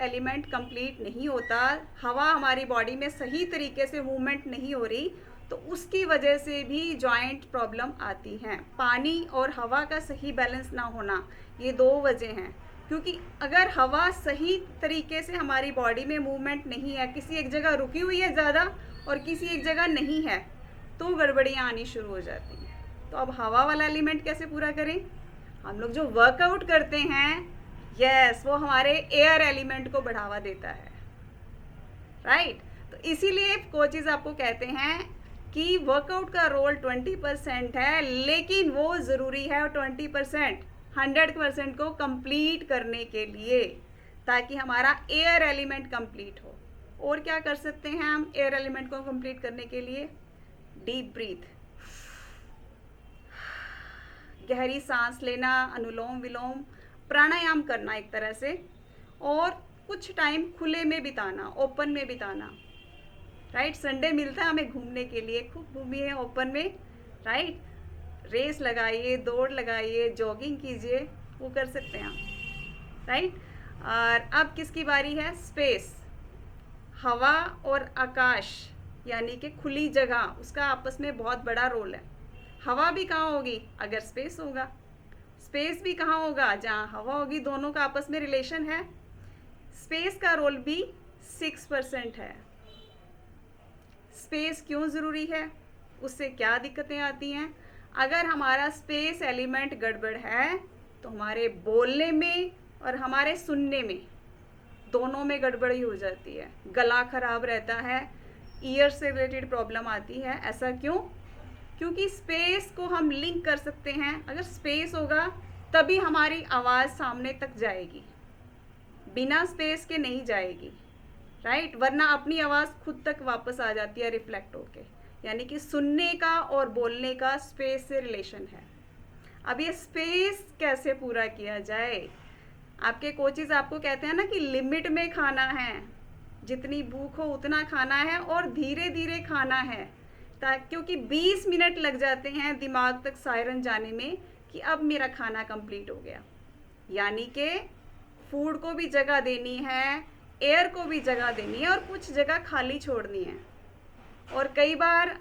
Element complete नहीं होता, हवा हमारी बॉडी में सही तरीके से मूवमेंट नहीं हो रही, तो उसकी वजह से भी जॉइंट प्रॉब्लम आती हैं। पानी और हवा का सही बैलेंस ना होना, ये दो वजह हैं। क्योंकि अगर हवा सही तरीके से हमारी बॉडी में मूवमेंट नहीं है, किसी एक जगह रुकी हुई है ज़्यादा और किसी एक जगह नहीं है, तो गड़बड़ियाँ आनी शुरू हो जाती हैं। तो अब हवा वाला एलिमेंट कैसे पूरा करें? हम लोग जो वर्कआउट करते हैं, यस, वो हमारे एयर एलिमेंट को बढ़ावा देता है, राइट। तो इसीलिए कोचेज आपको कहते हैं कि वर्कआउट का रोल 20% है, लेकिन वो ज़रूरी है 20%, 100% को कंप्लीट करने के लिए, ताकि हमारा एयर एलिमेंट कंप्लीट हो। और क्या कर सकते हैं हम एयर एलिमेंट को कंप्लीट करने के लिए? डीप ब्रीथ, गहरी सांस लेना, अनुलोम विलोम, प्राणायाम करना एक तरह से, और कुछ टाइम खुले में बिताना, ओपन में बिताना, राइट। संडे मिलता है हमें घूमने के लिए, खूब घूमिए ओपन में, राइट। रेस लगाइए, दौड़ लगाइए, जॉगिंग कीजिए, वो कर सकते हैं हम, राइट। और अब किसकी बारी है? स्पेस, हवा और आकाश, यानी कि खुली जगह, उसका आपस में बहुत बड़ा रोल है। हवा भी कहाँ होगी? अगर स्पेस होगा। स्पेस भी कहाँ होगा? जहाँ हवा होगी। दोनों का आपस में रिलेशन है। स्पेस का रोल भी 6% है। स्पेस क्यों ज़रूरी है? उससे क्या दिक्कतें आती हैं? अगर हमारा स्पेस एलिमेंट गड़बड़ है तो हमारे बोलने में और हमारे सुनने में, दोनों में गड़बड़ी हो जाती है। गला खराब रहता है, ईयर से रिलेटेड प्रॉब्लम आती है। ऐसा क्यों? क्योंकि स्पेस को हम लिंक कर सकते हैं। अगर स्पेस होगा तभी हमारी आवाज़ सामने तक जाएगी, बिना स्पेस के नहीं जाएगी, राइट। वरना अपनी आवाज़ खुद तक वापस आ जाती है रिफ्लेक्ट होके। यानी कि सुनने का और बोलने का स्पेस से रिलेशन है। अब ये स्पेस कैसे पूरा किया जाए? आपके कोचेज आपको कहते हैं ना कि लिमिट में खाना है, जितनी भूख हो उतना खाना है और धीरे धीरे खाना है, क्योंकि 20 मिनट लग जाते हैं दिमाग तक सायरन जाने में कि अब मेरा खाना कंप्लीट हो गया। यानी कि फूड को भी जगह देनी है, एयर को भी जगह देनी है, और कुछ जगह खाली छोड़नी है। और कई बार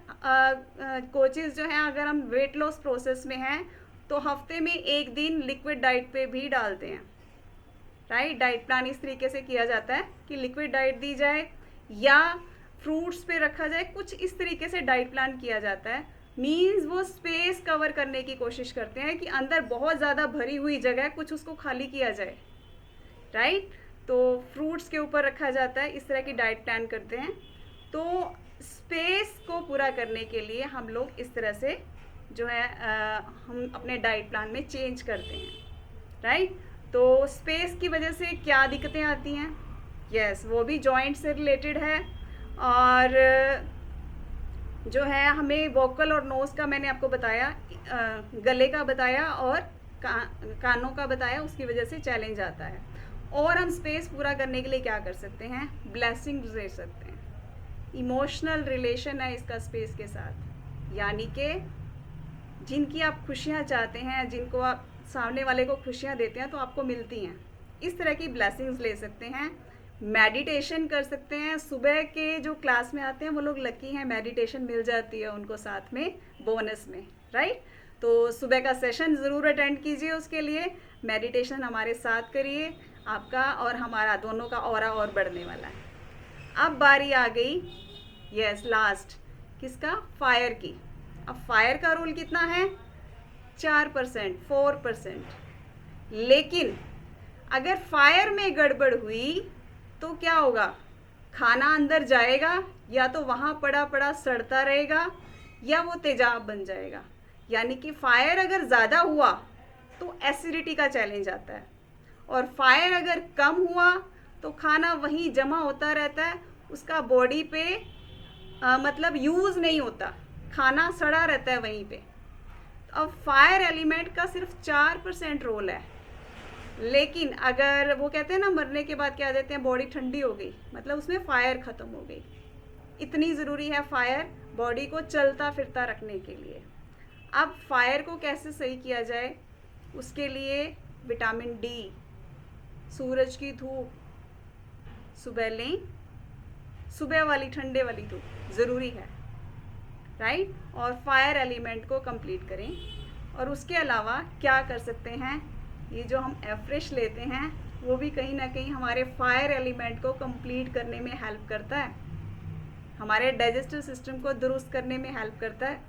कोचेज जो हैं, अगर हम वेट लॉस प्रोसेस में हैं तो हफ्ते में एक दिन लिक्विड डाइट पे भी डालते हैं, राइट। डाइट प्लान इस तरीके से किया जाता है कि लिक्विड डाइट दी जाए या फ्रूट्स पे रखा जाए, कुछ इस तरीके से डाइट प्लान किया जाता है। मीन्स वो स्पेस कवर करने की कोशिश करते हैं कि अंदर बहुत ज़्यादा भरी हुई जगह है, कुछ उसको खाली किया जाए, राइट। तो फ्रूट्स के ऊपर रखा जाता है, इस तरह की डाइट प्लान करते हैं। तो स्पेस को पूरा करने के लिए हम लोग इस तरह से जो है हम अपने डाइट प्लान में चेंज करते हैं, राइट। तो स्पेस की वजह से क्या दिक्कतें आती हैं? यस, वो भी जॉइंट से रिलेटेड है। और जो है हमें वोकल और नोज़ का मैंने आपको बताया, गले का बताया और कानों का बताया, उसकी वजह से चैलेंज आता है। और हम स्पेस पूरा करने के लिए क्या कर सकते हैं? ब्लेसिंग दे सकते हैं। इमोशनल रिलेशन है इसका स्पेस के साथ, यानी कि जिनकी आप खुशियाँ चाहते हैं, जिनको आप सामने वाले को खुशियाँ देते हैं तो आपको मिलती हैं, इस तरह की ब्लेसिंग्स ले सकते हैं। मेडिटेशन कर सकते हैं। सुबह के जो क्लास में आते हैं वो लोग लकी हैं, मेडिटेशन मिल जाती है उनको साथ में बोनस में, राइट। तो सुबह का सेशन ज़रूर अटेंड कीजिए, उसके लिए मेडिटेशन हमारे साथ करिए, आपका और हमारा दोनों का ऑरा और बढ़ने वाला है। अब बारी आ गई, यस, लास्ट, किसका? फायर की। अब फायर का रोल कितना है? 4%, 4%। लेकिन अगर फायर में गड़बड़ हुई तो क्या होगा? खाना अंदर जाएगा या तो वहाँ पड़ा पड़ा सड़ता रहेगा या वो तेजाब बन जाएगा। यानी कि फायर अगर ज़्यादा हुआ तो एसिडिटी का चैलेंज आता है, और फायर अगर कम हुआ तो खाना वहीं जमा होता रहता है, उसका बॉडी पे मतलब यूज़ नहीं होता, खाना सड़ा रहता है वहीं पे। अब फायर एलिमेंट का सिर्फ 4% रोल है। लेकिन अगर वो कहते हैं ना मरने के बाद क्या देते हैं, बॉडी ठंडी हो गई, मतलब उसमें फायर ख़त्म हो गई। इतनी ज़रूरी है फायर बॉडी को चलता फिरता रखने के लिए। अब फायर को कैसे सही किया जाए? उसके लिए विटामिन डी, सूरज की धूप, सुबह लें, सुबह वाली ठंडे वाली धूप ज़रूरी है, राइट। और फायर एलिमेंट को कंप्लीट करें। और उसके अलावा क्या कर सकते हैं, ये जो हम एफ्रेश लेते हैं वो भी कहीं ना कहीं हमारे फायर एलिमेंट को कंप्लीट करने में हेल्प करता है, हमारे डाइजेस्टिव सिस्टम को दुरुस्त करने में हेल्प करता है,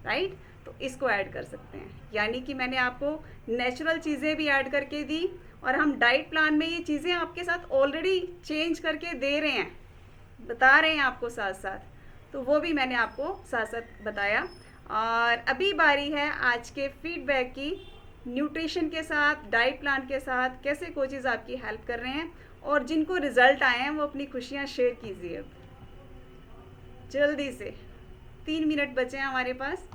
राइट। तो इसको ऐड कर सकते हैं। यानी कि मैंने आपको नेचुरल चीज़ें भी ऐड करके दी और हम डाइट प्लान में ये चीज़ें आपके साथ ऑलरेडी चेंज करके दे रहे हैं, बता रहे हैं आपको साथ साथ, तो वो भी मैंने आपको साथ साथ बताया। और अभी बारी है आज के फीडबैक की, न्यूट्रिशन के साथ, डाइट प्लान के साथ कैसे कोचेज़ आपकी हेल्प कर रहे हैं, और जिनको रिजल्ट आए हैं वो अपनी खुशियाँ शेयर कीजिए। अब जल्दी से 3 मिनट बचे हैं हमारे पास।